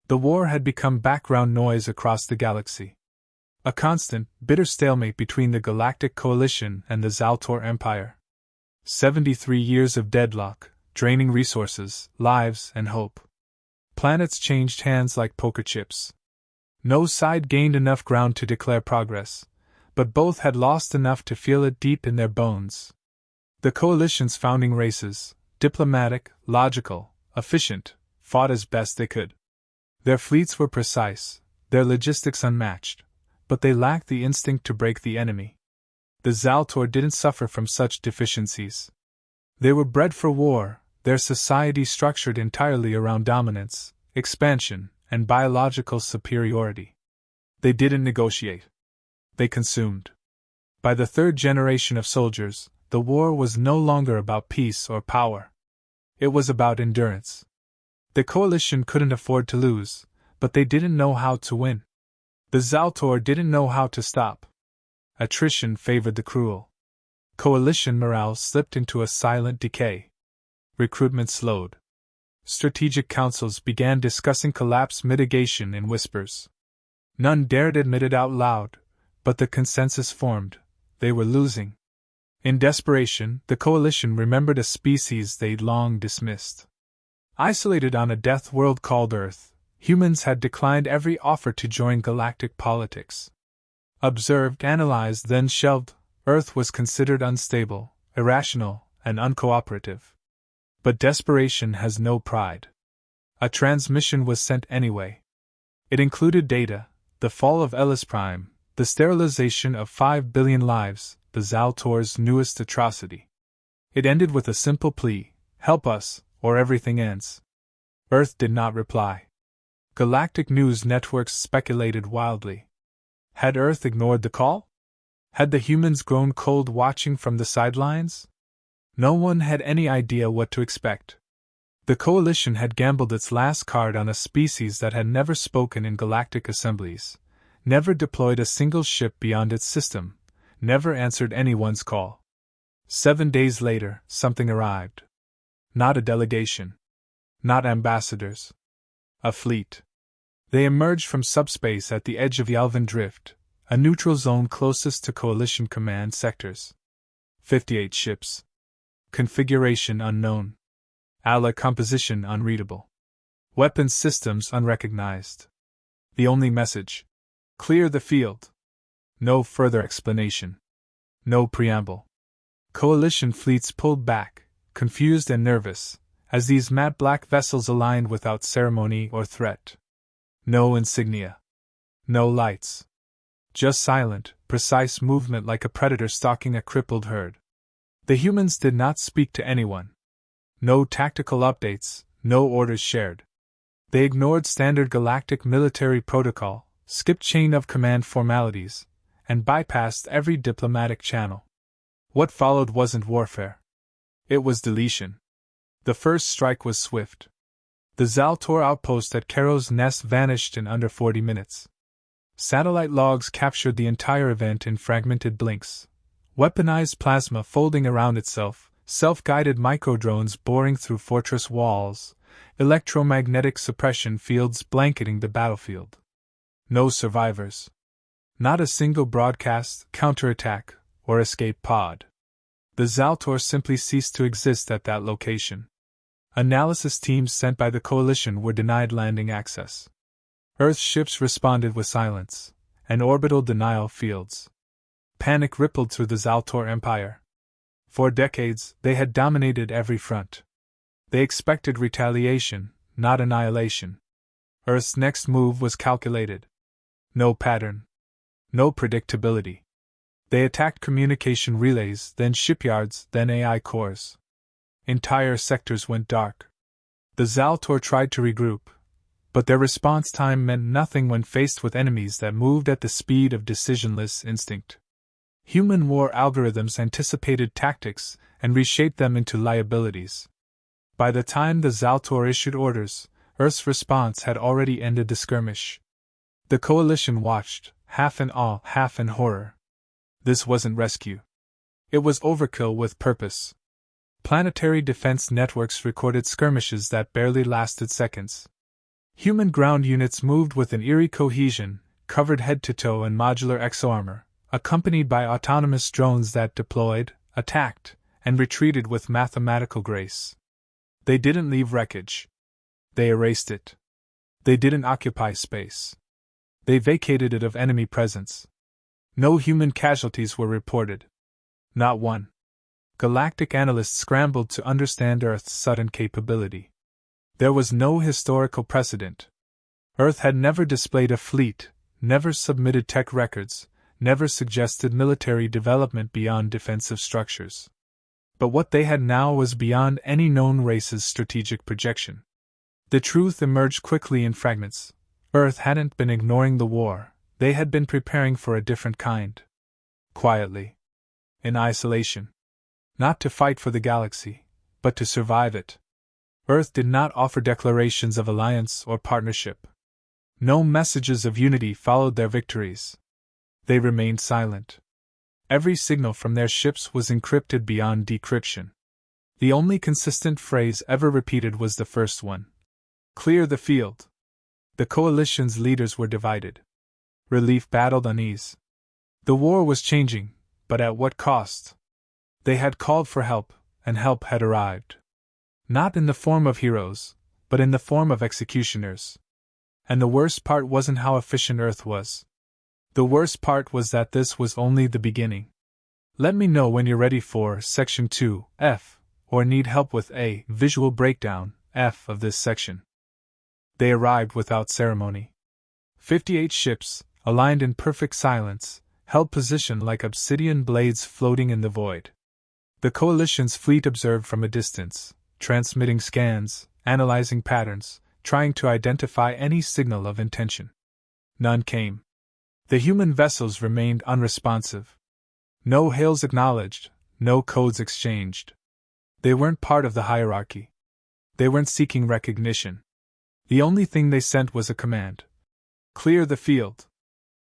The war had become background noise across the galaxy. A constant, bitter stalemate between the Galactic Coalition and the Zaltor Empire. 73 years of deadlock, draining resources, lives, and hope. Planets changed hands like poker chips. No side gained enough ground to declare progress, but both had lost enough to feel it deep in their bones. The Coalition's founding races, diplomatic, logical, efficient, fought as best they could. Their fleets were precise, their logistics unmatched, but they lacked the instinct to break the enemy. The Zaltor didn't suffer from such deficiencies. They were bred for war, their society structured entirely around dominance, expansion, and biological superiority. They didn't negotiate. They consumed. By the third generation of soldiers, the war was no longer about peace or power. It was about endurance. The Coalition couldn't afford to lose, but they didn't know how to win. The Zaltor didn't know how to stop. Attrition favored the cruel. Coalition morale slipped into a silent decay. Recruitment slowed. Strategic councils began discussing collapse mitigation in whispers. None dared admit it out loud, but the consensus formed: they were losing. In desperation, the Coalition remembered a species they'd long dismissed. Isolated on a death world called Earth, humans had declined every offer to join galactic politics. Observed, analyzed, then shelved, Earth was considered unstable, irrational, and uncooperative. But desperation has no pride. A transmission was sent anyway. It included data, the fall of Ellis Prime, the sterilization of 5 billion lives, the Zaltor's newest atrocity. It ended with a simple plea: help us, or everything ends. Earth did not reply. Galactic news networks speculated wildly. Had Earth ignored the call? Had the humans grown cold watching from the sidelines? No one had any idea what to expect. The Coalition had gambled its last card on a species that had never spoken in galactic assemblies, never deployed a single ship beyond its system, never answered anyone's call. 7 days later, something arrived. Not a delegation. Not ambassadors. A fleet. They emerged from subspace at the edge of Yalvin Drift, a neutral zone closest to Coalition command sectors. 58 ships. Configuration unknown. Ala composition unreadable. Weapons systems unrecognized. The only message: clear the field. No further explanation. No preamble. Coalition fleets pulled back, confused and nervous, as these matte black vessels aligned without ceremony or threat. No insignia. No lights. Just silent, precise movement like a predator stalking a crippled herd. The humans did not speak to anyone. No tactical updates, no orders shared. They ignored standard galactic military protocol, skipped chain of command formalities, and bypassed every diplomatic channel. What followed wasn't warfare. It was deletion. The first strike was swift. The Zaltor outpost at Caro's Nest vanished in under 40 minutes. Satellite logs captured the entire event in fragmented blinks. Weaponized plasma folding around itself, self-guided microdrones boring through fortress walls, electromagnetic suppression fields blanketing the battlefield. No survivors. Not a single broadcast, counterattack, or escape pod. The Zaltor simply ceased to exist at that location. Analysis teams sent by the Coalition were denied landing access. Earth ships responded with silence, and orbital denial fields. Panic rippled through the Zaltor Empire. For decades, they had dominated every front. They expected retaliation, not annihilation. Earth's next move was calculated. No pattern. No predictability. They attacked communication relays, then shipyards, then AI cores. Entire sectors went dark. The Zaltor tried to regroup, but their response time meant nothing when faced with enemies that moved at the speed of decisionless instinct. Human war algorithms anticipated tactics and reshaped them into liabilities. By the time the Zaltor issued orders, Earth's response had already ended the skirmish. The Coalition watched, half in awe, half in horror. This wasn't rescue. It was overkill with purpose. Planetary defense networks recorded skirmishes that barely lasted seconds. Human ground units moved with an eerie cohesion, covered head to toe in modular exoarmor, accompanied by autonomous drones that deployed, attacked, and retreated with mathematical grace. They didn't leave wreckage. They erased it. They didn't occupy space. They vacated it of enemy presence. No human casualties were reported. Not one. Galactic analysts scrambled to understand Earth's sudden capability. There was no historical precedent. Earth had never displayed a fleet, never submitted tech records, never suggested military development beyond defensive structures. But what they had now was beyond any known race's strategic projection. The truth emerged quickly in fragments. Earth hadn't been ignoring the war, they had been preparing for a different kind. Quietly. In isolation. Not to fight for the galaxy, but to survive it. Earth did not offer declarations of alliance or partnership. No messages of unity followed their victories. They remained silent. Every signal from their ships was encrypted beyond decryption. The only consistent phrase ever repeated was the first one. Clear the field. The coalition's leaders were divided. Relief battled unease. The war was changing, but at what cost? They had called for help, and help had arrived. Not in the form of heroes, but in the form of executioners. And the worst part wasn't how efficient Earth was. The worst part was that this was only the beginning. Let me know when you're ready for Section 2, F, or need help with a visual breakdown, F, of this section. They arrived without ceremony. 58 ships, aligned in perfect silence, held position like obsidian blades floating in the void. The coalition's fleet observed from a distance, transmitting scans, analyzing patterns, trying to identify any signal of intention. None came. The human vessels remained unresponsive. No hails acknowledged, no codes exchanged. They weren't part of the hierarchy. They weren't seeking recognition. The only thing they sent was a command. Clear the field.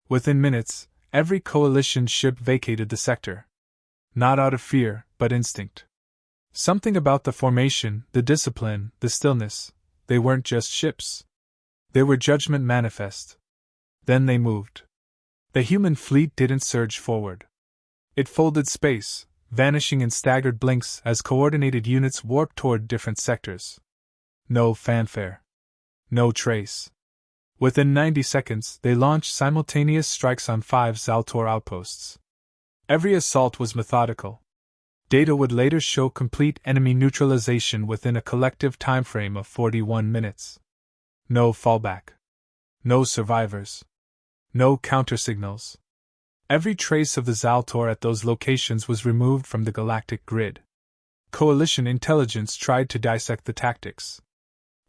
Within minutes, every coalition ship vacated the sector. Not out of fear, but instinct. Something about the formation, the discipline, the stillness. They weren't just ships. They were judgment manifest. Then they moved. The human fleet didn't surge forward. It folded space, vanishing in staggered blinks as coordinated units warped toward different sectors. No fanfare. No trace. Within 90 seconds, they launched simultaneous strikes on 5 Zaltor outposts. Every assault was methodical. Data would later show complete enemy neutralization within a collective timeframe of 41 minutes. No fallback. No survivors. No countersignals. Every trace of the Zaltor at those locations was removed from the galactic grid. Coalition intelligence tried to dissect the tactics.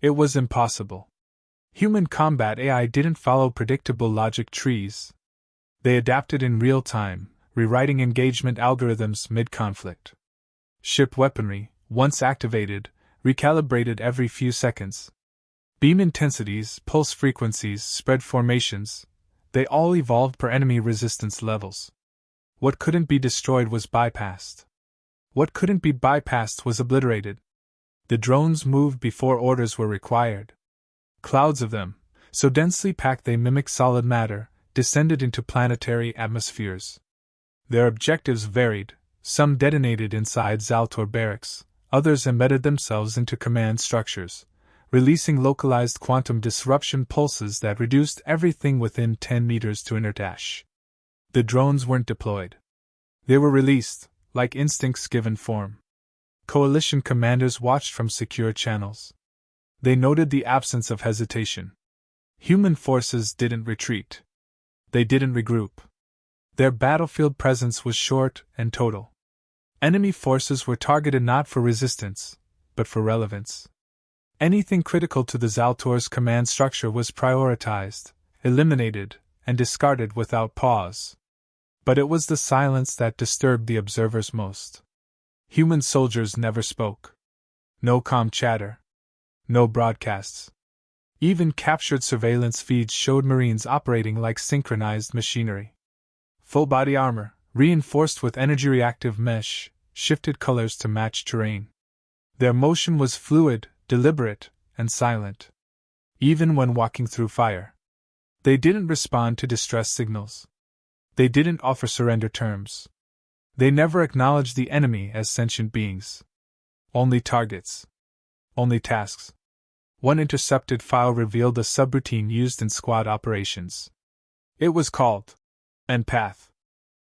It was impossible. Human combat AI didn't follow predictable logic trees. They adapted in real time, rewriting engagement algorithms mid-conflict. Ship weaponry, once activated, recalibrated every few seconds. Beam intensities, pulse frequencies, spread formations, they all evolved per enemy resistance levels. What couldn't be destroyed was bypassed. What couldn't be bypassed was obliterated. The drones moved before orders were required. Clouds of them, so densely packed they mimicked solid matter, descended into planetary atmospheres. Their objectives varied. Some detonated inside Zaltor barracks, others embedded themselves into command structures, releasing localized quantum disruption pulses that reduced everything within 10 meters to inert ash. The drones weren't deployed. They were released, like instincts given form. Coalition commanders watched from secure channels. They noted the absence of hesitation. Human forces didn't retreat. They didn't regroup. Their battlefield presence was short and total. Enemy forces were targeted not for resistance, but for relevance. Anything critical to the Zaltor's command structure was prioritized, eliminated, and discarded without pause. But it was the silence that disturbed the observers most. Human soldiers never spoke. No calm chatter. No broadcasts. Even captured surveillance feeds showed Marines operating like synchronized machinery. Full-body armor, reinforced with energy-reactive mesh, shifted colors to match terrain. Their motion was fluid, deliberate, and silent. even when walking through fire. They didn't respond to distress signals. They didn't offer surrender terms. They never acknowledged the enemy as sentient beings. Only targets. Only tasks. One intercepted file revealed a subroutine used in squad operations. It was called Empath.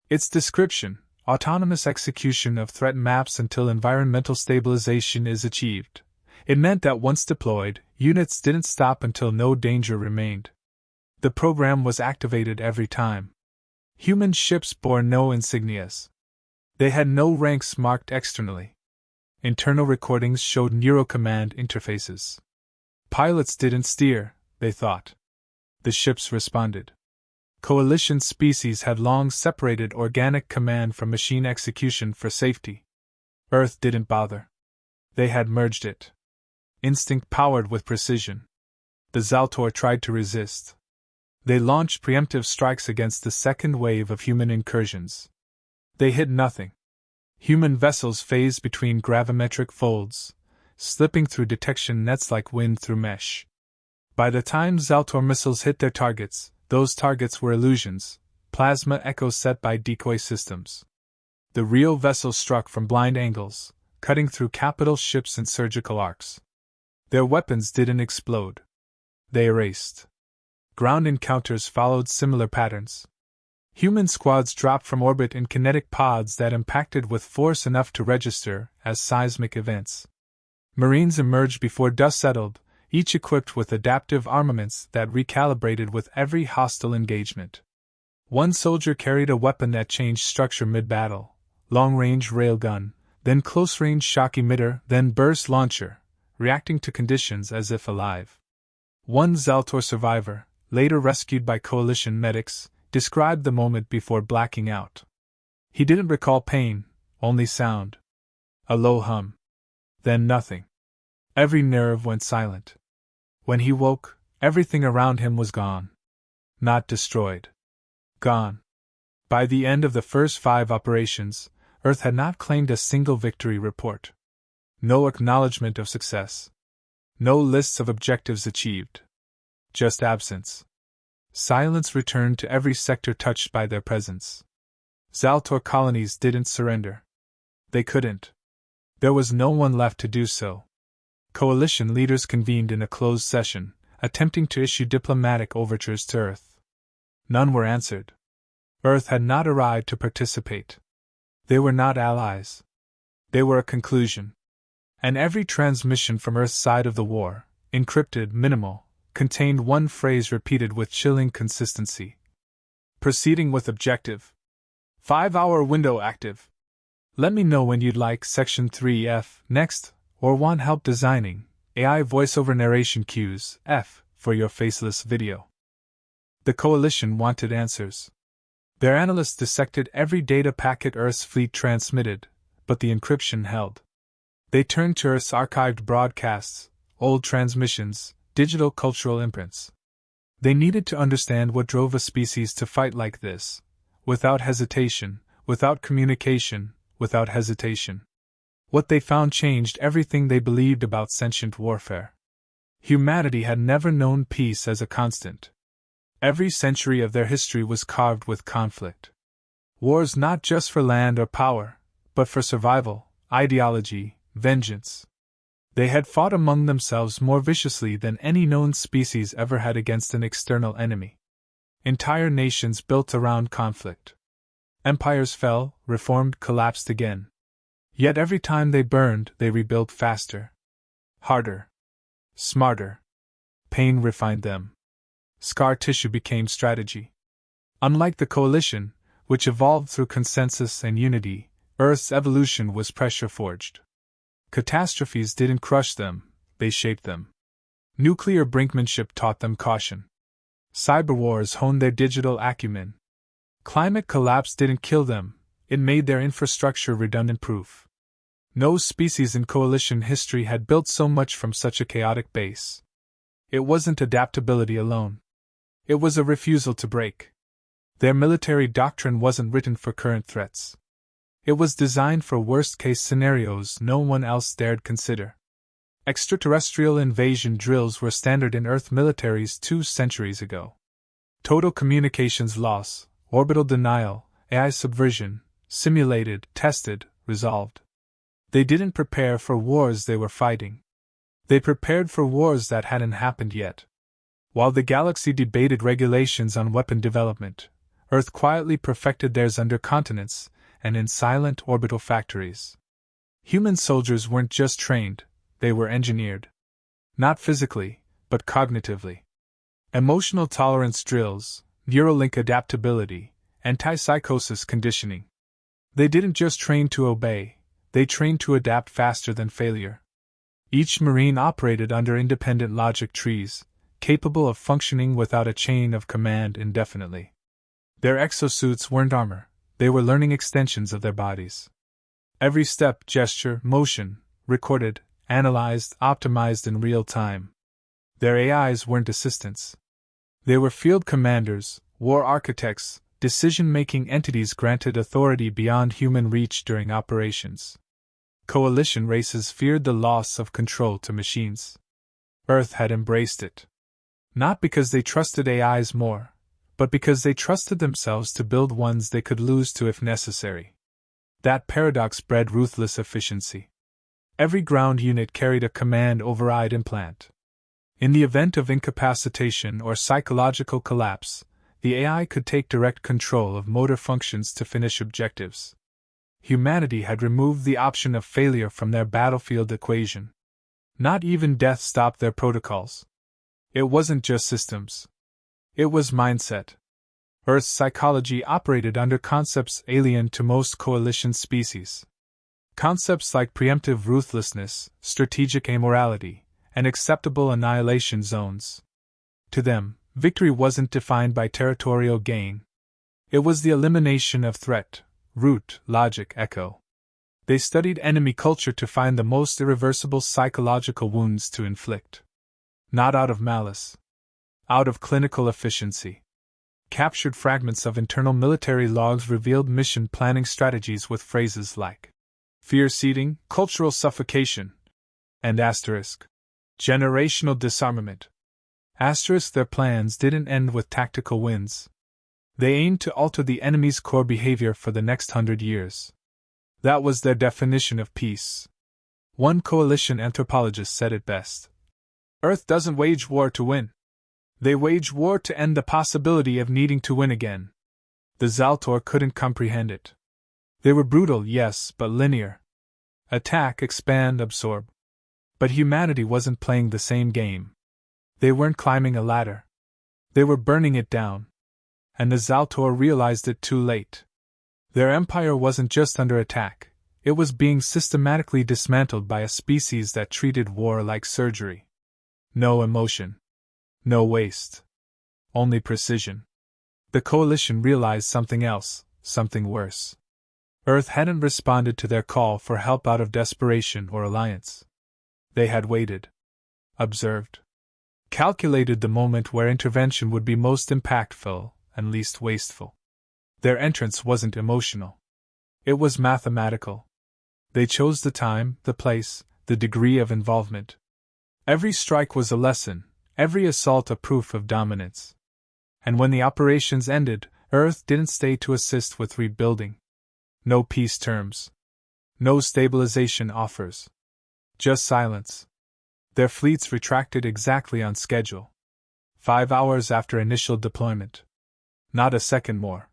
Its description: autonomous execution of threat maps until environmental stabilization is achieved. It meant that once deployed, units didn't stop until no danger remained. The program was activated every time. Human ships bore no insignias. They had no ranks marked externally. Internal recordings showed neurocommand interfaces. Pilots didn't steer, they thought. The ships responded. Coalition species had long separated organic command from machine execution for safety. Earth didn't bother. They had merged it. Instinct powered with precision. The Zaltor tried to resist. They launched preemptive strikes against the second wave of human incursions. They hit nothing. Human vessels phased between gravimetric folds, slipping through detection nets like wind through mesh. By the time Zaltor missiles hit their targets, those targets were illusions, plasma echoes set by decoy systems. The real vessels struck from blind angles, cutting through capital ships and surgical arcs. Their weapons didn't explode. They erased. Ground encounters followed similar patterns. Human squads dropped from orbit in kinetic pods that impacted with force enough to register as seismic events. Marines emerged before dust settled, each equipped with adaptive armaments that recalibrated with every hostile engagement. One soldier carried a weapon that changed structure mid-battle: long-range railgun, then close-range shock emitter, then burst launcher, reacting to conditions as if alive. One Zaltor survivor, later rescued by coalition medics, described the moment before blacking out. He didn't recall pain, only sound. A low hum. Then nothing. Every nerve went silent. When he woke, everything around him was gone. Not destroyed. Gone. By the end of the first 5 operations, Earth had not claimed a single victory report. No acknowledgement of success. No lists of objectives achieved. Just absence. Silence returned to every sector touched by their presence. Zaltor colonies didn't surrender. They couldn't. There was no one left to do so. Coalition leaders convened in a closed session, attempting to issue diplomatic overtures to Earth. None were answered. Earth had not arrived to participate. They were not allies. They were a conclusion. And every transmission from Earth's side of the war, encrypted, minimal, contained one phrase repeated with chilling consistency. Proceeding with objective. 5-hour window active. Let me know when you'd like Section 3F next, or want help designing AI voiceover narration cues F for your faceless video. The Coalition wanted answers. Their analysts dissected every data packet Earth's fleet transmitted, but the encryption held. They turned to Earth's archived broadcasts, old transmissions, digital cultural imprints. They needed to understand what drove a species to fight like this, without hesitation, without communication, without hesitation. What they found changed everything they believed about sentient warfare. Humanity had never known peace as a constant. Every century of their history was carved with conflict. Wars not just for land or power, but for survival, ideology, vengeance. They had fought among themselves more viciously than any known species ever had against an external enemy. Entire nations built around conflict. Empires fell, reformed, collapsed again. Yet every time they burned, they rebuilt faster. Harder. Smarter. Pain refined them. Scar tissue became strategy. Unlike the Coalition, which evolved through consensus and unity, Earth's evolution was pressure-forged. Catastrophes didn't crush them, they shaped them. Nuclear brinkmanship taught them caution. Cyber wars honed their digital acumen. Climate collapse didn't kill them, it made their infrastructure redundant-proof. No species in Coalition history had built so much from such a chaotic base. It wasn't adaptability alone. It was a refusal to break. Their military doctrine wasn't written for current threats. It was designed for worst-case scenarios no one else dared consider. Extraterrestrial invasion drills were standard in Earth militaries 2 centuries ago. Total communications loss, orbital denial, AI subversion, simulated, tested, resolved. They didn't prepare for wars they were fighting. They prepared for wars that hadn't happened yet. While the galaxy debated regulations on weapon development, Earth quietly perfected theirs under continents and in silent orbital factories. Human soldiers weren't just trained, they were engineered. Not physically, but cognitively. Emotional tolerance drills, Neuralink adaptability, anti-psychosis conditioning. They didn't just train to obey, they trained to adapt faster than failure. Each Marine operated under independent logic trees, capable of functioning without a chain of command indefinitely. Their exosuits weren't armor, they were learning extensions of their bodies. Every step, gesture, motion, recorded, analyzed, optimized in real time. Their AIs weren't assistants. They were field commanders, war architects, decision-making entities granted authority beyond human reach during operations. Coalition races feared the loss of control to machines. Earth had embraced it. Not because they trusted AIs more, but because they trusted themselves to build ones they could lose to if necessary. That paradox bred ruthless efficiency. Every ground unit carried a command override implant. In the event of incapacitation or psychological collapse, the AI could take direct control of motor functions to finish objectives. Humanity had removed the option of failure from their battlefield equation. Not even death stopped their protocols. It wasn't just systems. It was mindset. Earth's psychology operated under concepts alien to most coalition species. Concepts like preemptive ruthlessness, strategic amorality, and acceptable annihilation zones. To them, victory wasn't defined by territorial gain. It was the elimination of threat, root, logic, echo. They studied enemy culture to find the most irreversible psychological wounds to inflict. Not out of malice. Out of clinical efficiency. Captured fragments of internal military logs revealed mission planning strategies with phrases like fear seeding, cultural suffocation, and generational disarmament. Their plans didn't end with tactical wins. They aimed to alter the enemy's core behavior for the next 100 years. That was their definition of peace. One coalition anthropologist said it best. Earth doesn't wage war to win. They wage war to end the possibility of needing to win again. The Zaltor couldn't comprehend it. They were brutal, yes, but linear. Attack, expand, absorb. But humanity wasn't playing the same game. They weren't climbing a ladder. They were burning it down. And the Zaltor realized it too late. Their empire wasn't just under attack, it was being systematically dismantled by a species that treated war like surgery. No emotion. No waste. Only precision. The coalition realized something else, something worse. Earth hadn't responded to their call for help out of desperation or alliance. They had waited. Observed. Calculated the moment where intervention would be most impactful and least wasteful. Their entrance wasn't emotional. It was mathematical. They chose the time, the place, the degree of involvement. Every strike was a lesson, every assault a proof of dominance. And when the operations ended, Earth didn't stay to assist with rebuilding. No peace terms. No stabilization offers. Just silence. Their fleets retracted exactly on schedule. 5 hours after initial deployment. Not a second more.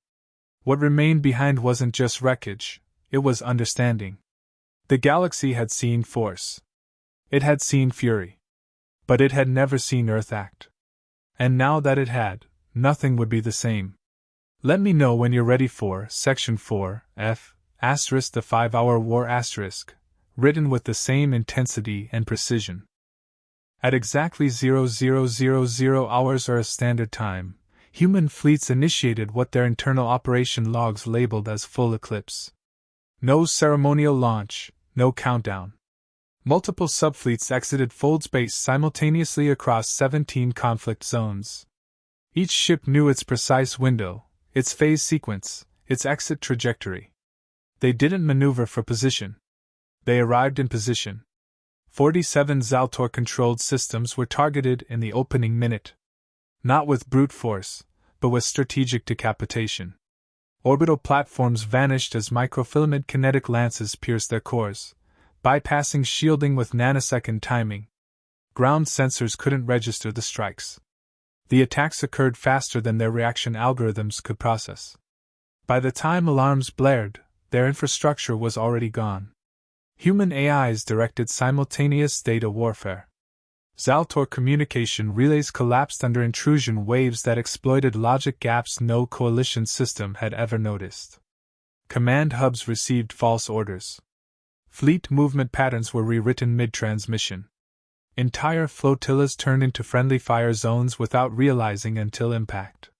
What remained behind wasn't just wreckage, it was understanding. The galaxy had seen force. It had seen fury. But it had never seen Earth act. And now that it had, nothing would be the same. Let me know when you're ready for Section 4, F, *, the 5-hour war *, written with the same intensity and precision. At exactly 0000 hours Earth Standard Time, human fleets initiated what their internal operation logs labeled as full eclipse. No ceremonial launch, no countdown. Multiple subfleets exited fold space simultaneously across 17 conflict zones. Each ship knew its precise window, its phase sequence, its exit trajectory. They didn't maneuver for position. They arrived in position. 47 Zaltor-controlled systems were targeted in the opening minute. Not with brute force, but with strategic decapitation. Orbital platforms vanished as microfilament kinetic lances pierced their cores, bypassing shielding with nanosecond timing. Ground sensors couldn't register the strikes. The attacks occurred faster than their reaction algorithms could process. By the time alarms blared, their infrastructure was already gone. Human AIs directed simultaneous data warfare. Zaltor communication relays collapsed under intrusion waves that exploited logic gaps no coalition system had ever noticed. Command hubs received false orders. Fleet movement patterns were rewritten mid-transmission. Entire flotillas turned into friendly fire zones without realizing until impact.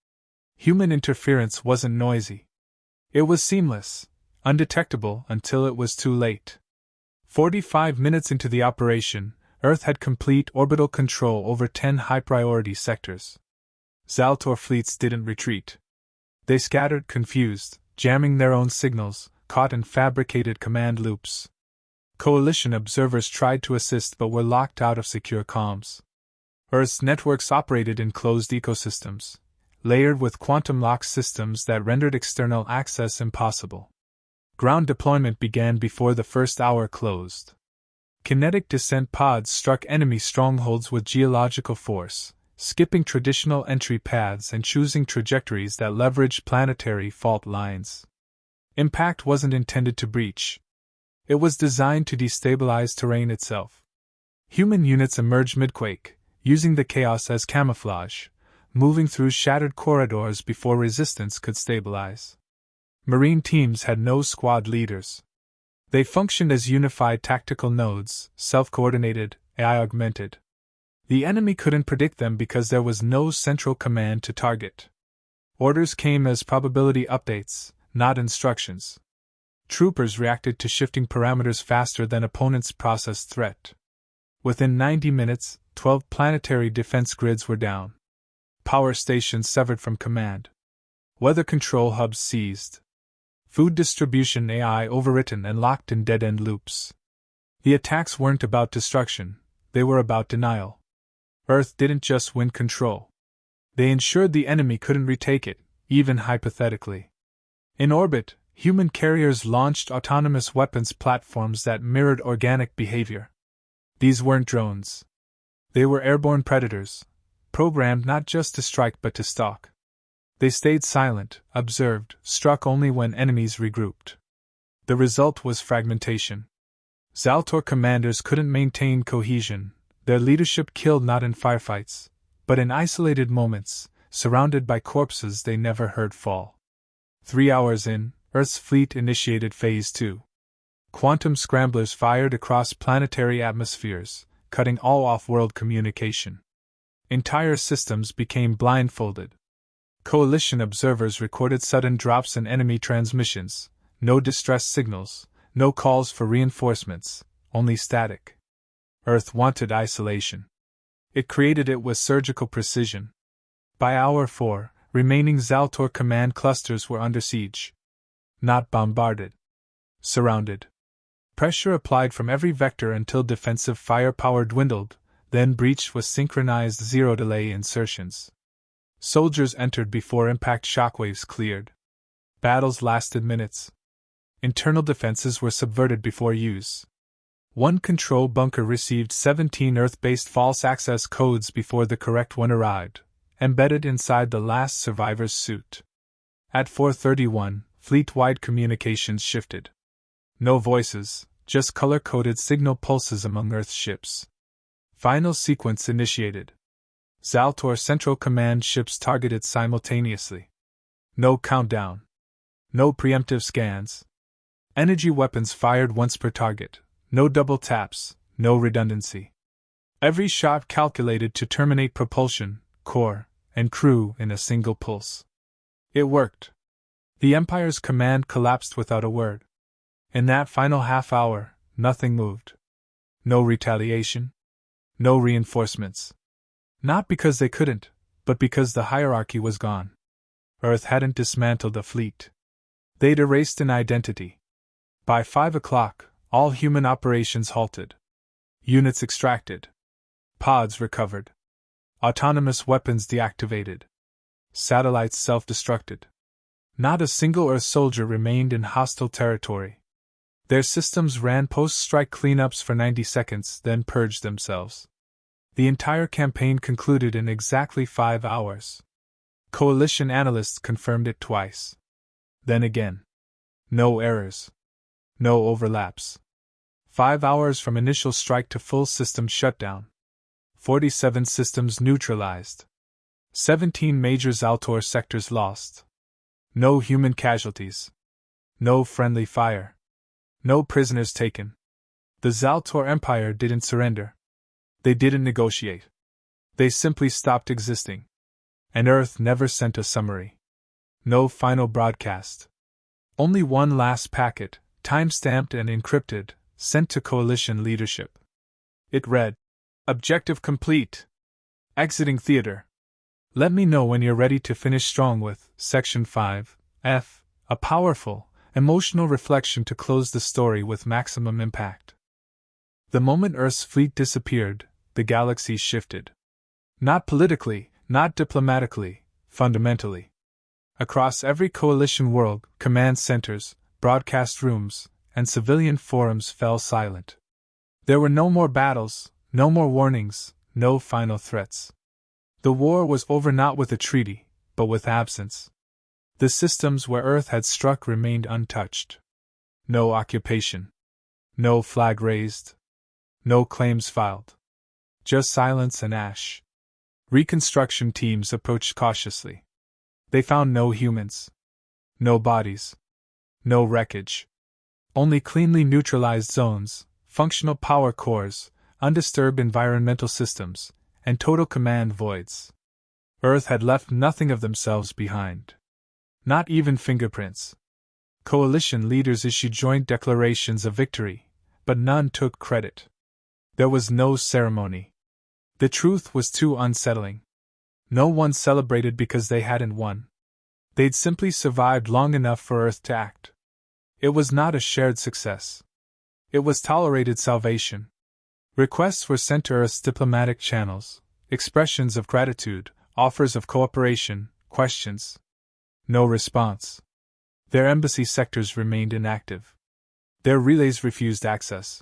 Human interference wasn't noisy. It was seamless, undetectable until it was too late. 45 minutes into the operation, Earth had complete orbital control over 10 high-priority sectors. Zaltor fleets didn't retreat. They scattered confused, jamming their own signals, caught in fabricated command loops. Coalition observers tried to assist but were locked out of secure comms. Earth's networks operated in closed ecosystems, layered with quantum lock systems that rendered external access impossible. Ground deployment began before the first hour closed. Kinetic descent pods struck enemy strongholds with geological force, skipping traditional entry paths and choosing trajectories that leveraged planetary fault lines. Impact wasn't intended to breach. It was designed to destabilize terrain itself. Human units emerged midquake, using the chaos as camouflage, moving through shattered corridors before resistance could stabilize. Marine teams had no squad leaders. They functioned as unified tactical nodes, self-coordinated, AI-augmented. The enemy couldn't predict them because there was no central command to target. Orders came as probability updates, not instructions. Troopers reacted to shifting parameters faster than opponents processed threat. Within 90 minutes, 12 planetary defense grids were down. Power stations severed from command. Weather control hubs seized. Food distribution AI overwritten and locked in dead-end loops. The attacks weren't about destruction, they were about denial. Earth didn't just win control. They ensured the enemy couldn't retake it, even hypothetically. In orbit, human carriers launched autonomous weapons platforms that mirrored organic behavior. These weren't drones. They were airborne predators, programmed not just to strike but to stalk. They stayed silent, observed, struck only when enemies regrouped. The result was fragmentation. Zaltor commanders couldn't maintain cohesion, their leadership killed not in firefights, but in isolated moments, surrounded by corpses they never heard fall. 3 hours in, Earth's fleet initiated Phase 2. Quantum scramblers fired across planetary atmospheres, cutting all off-world communication. Entire systems became blindfolded. Coalition observers recorded sudden drops in enemy transmissions, no distress signals, no calls for reinforcements, only static. Earth wanted isolation. It created it with surgical precision. By hour 4, remaining Zaltor command clusters were under siege. Not bombarded. Surrounded. Pressure applied from every vector until defensive firepower dwindled, then breached with synchronized zero-delay insertions. Soldiers entered before impact shockwaves cleared. Battles lasted minutes. Internal defenses were subverted before use. One control bunker received 17 Earth-based false access codes before the correct one arrived, embedded inside the last survivor's suit. At 4:31, fleet-wide communications shifted. No voices, just color-coded signal pulses among Earth ships. Final sequence initiated. Zaltor Central Command ships targeted simultaneously. No countdown. No preemptive scans. Energy weapons fired once per target. No double taps, no redundancy. Every shot calculated to terminate propulsion, core, and crew in a single pulse. It worked. The Empire's command collapsed without a word. In that final half hour, nothing moved. No retaliation. No reinforcements. Not because they couldn't, but because the hierarchy was gone. Earth hadn't dismantled a fleet. They'd erased an identity. By 5 o'clock, all human operations halted. Units extracted. Pods recovered. Autonomous weapons deactivated. Satellites self-destructed. Not a single Earth soldier remained in hostile territory. Their systems ran post-strike cleanups for 90 seconds, then purged themselves. The entire campaign concluded in exactly 5 hours. Coalition analysts confirmed it twice. Then again. No errors. No overlaps. 5 hours from initial strike to full system shutdown. 47 systems neutralized. 17 major Zaltor sectors lost. No human casualties. No friendly fire. No prisoners taken. The Zaltor Empire didn't surrender. They didn't negotiate. They simply stopped existing. And Earth never sent a summary. No final broadcast. Only one last packet, time-stamped and encrypted, sent to coalition leadership. It read, "Objective complete. Exiting theater. Let me know when you're ready to finish strong with Section 5, F, a powerful, emotional reflection to close the story with maximum impact." The moment Earth's fleet disappeared, the galaxy shifted. Not politically, not diplomatically, fundamentally. Across every coalition world, command centers, broadcast rooms, and civilian forums fell silent. There were no more battles, no more warnings, no final threats. The war was over not with a treaty, but with absence. The systems where Earth had struck remained untouched. No occupation. No flag raised. No claims filed. Just silence and ash. Reconstruction teams approached cautiously. They found no humans. No bodies. No wreckage. Only cleanly neutralized zones, functional power cores, undisturbed environmental systems, and total command voids. Earth had left nothing of themselves behind. Not even fingerprints. Coalition leaders issued joint declarations of victory, but none took credit. There was no ceremony. The truth was too unsettling. No one celebrated because they hadn't won. They'd simply survived long enough for Earth to act. It was not a shared success. It was tolerated salvation. Requests were sent to Earth's diplomatic channels, expressions of gratitude, offers of cooperation, questions. No response. Their embassy sectors remained inactive. Their relays refused access.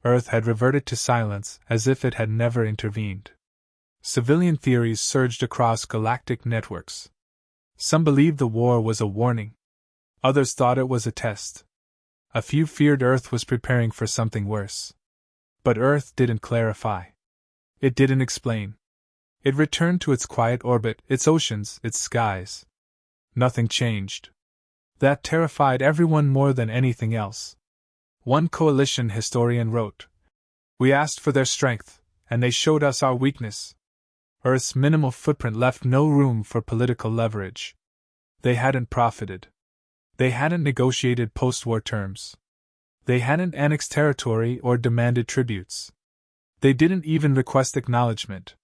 Earth had reverted to silence as if it had never intervened. Civilian theories surged across galactic networks. Some believed the war was a warning. Others thought it was a test. A few feared Earth was preparing for something worse. But Earth didn't clarify. It didn't explain. It returned to its quiet orbit, its oceans, its skies. Nothing changed. That terrified everyone more than anything else. One coalition historian wrote, "We asked for their strength, and they showed us our weakness." Earth's minimal footprint left no room for political leverage. They hadn't profited. They hadn't negotiated post-war terms. They hadn't annexed territory or demanded tributes. They didn't even request acknowledgement.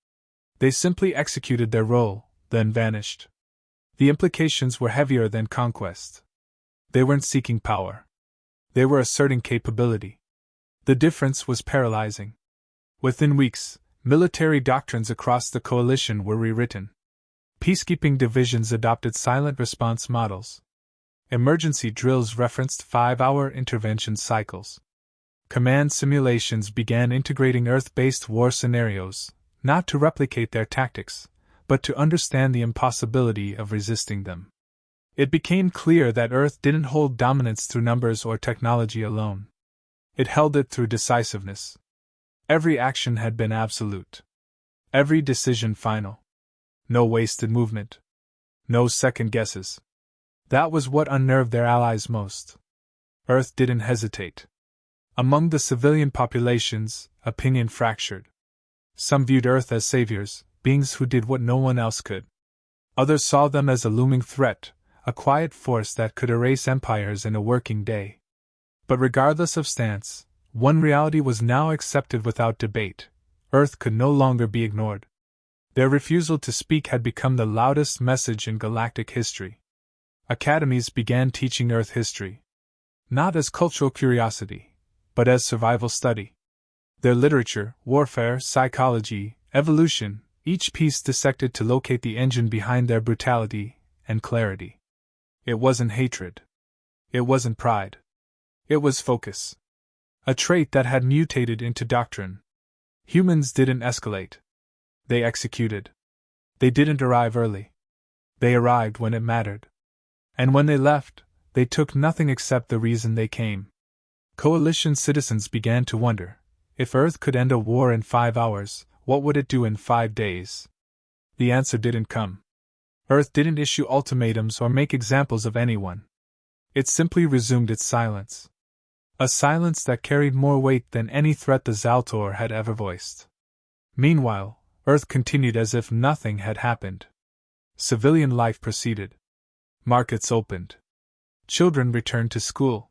They simply executed their role, then vanished. The implications were heavier than conquest. They weren't seeking power. They were asserting capability. The difference was paralyzing. Within weeks, military doctrines across the coalition were rewritten. Peacekeeping divisions adopted silent response models. Emergency drills referenced 5-hour intervention cycles. Command simulations began integrating Earth-based war scenarios, not to replicate their tactics, but to understand the impossibility of resisting them. It became clear that Earth didn't hold dominance through numbers or technology alone. It held it through decisiveness. Every action had been absolute. Every decision final. No wasted movement. No second guesses. That was what unnerved their allies most. Earth didn't hesitate. Among the civilian populations, opinion fractured. Some viewed Earth as saviors, beings who did what no one else could. Others saw them as a looming threat, a quiet force that could erase empires in a working day. But regardless of stance, one reality was now accepted without debate: Earth could no longer be ignored. Their refusal to speak had become the loudest message in galactic history. Academies began teaching Earth history. Not as cultural curiosity, but as survival study. Their literature, warfare, psychology, evolution, each piece dissected to locate the engine behind their brutality and clarity. It wasn't hatred. It wasn't pride. It was focus. A trait that had mutated into doctrine. Humans didn't escalate. They executed. They didn't arrive early. They arrived when it mattered. And when they left, they took nothing except the reason they came. Coalition citizens began to wonder, if Earth could end a war in 5 hours, what would it do in 5 days? The answer didn't come. Earth didn't issue ultimatums or make examples of anyone. It simply resumed its silence. A silence that carried more weight than any threat the Zaltor had ever voiced. Meanwhile, Earth continued as if nothing had happened. Civilian life proceeded. Markets opened. Children returned to school.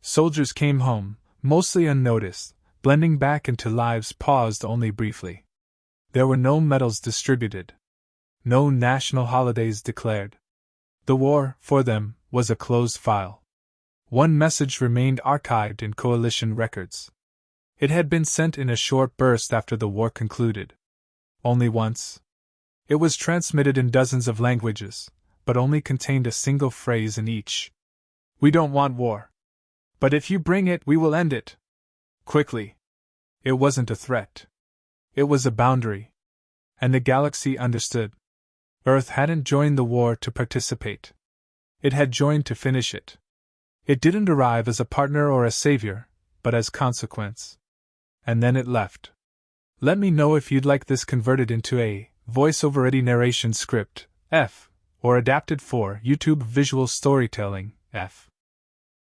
Soldiers came home, mostly unnoticed, blending back into lives paused only briefly. There were no medals distributed. No national holidays declared. The war, for them, was a closed file. One message remained archived in coalition records. It had been sent in a short burst after the war concluded. Only once. It was transmitted in dozens of languages, but only contained a single phrase in each. "We don't want war. But if you bring it, we will end it. Quickly." It wasn't a threat. It was a boundary. And the galaxy understood. Earth hadn't joined the war to participate. It had joined to finish it. It didn't arrive as a partner or a savior, but as consequence. And then it left. Let me know if you'd like this converted into a voice-over-ready narration script, F, or adapted for YouTube visual storytelling, F.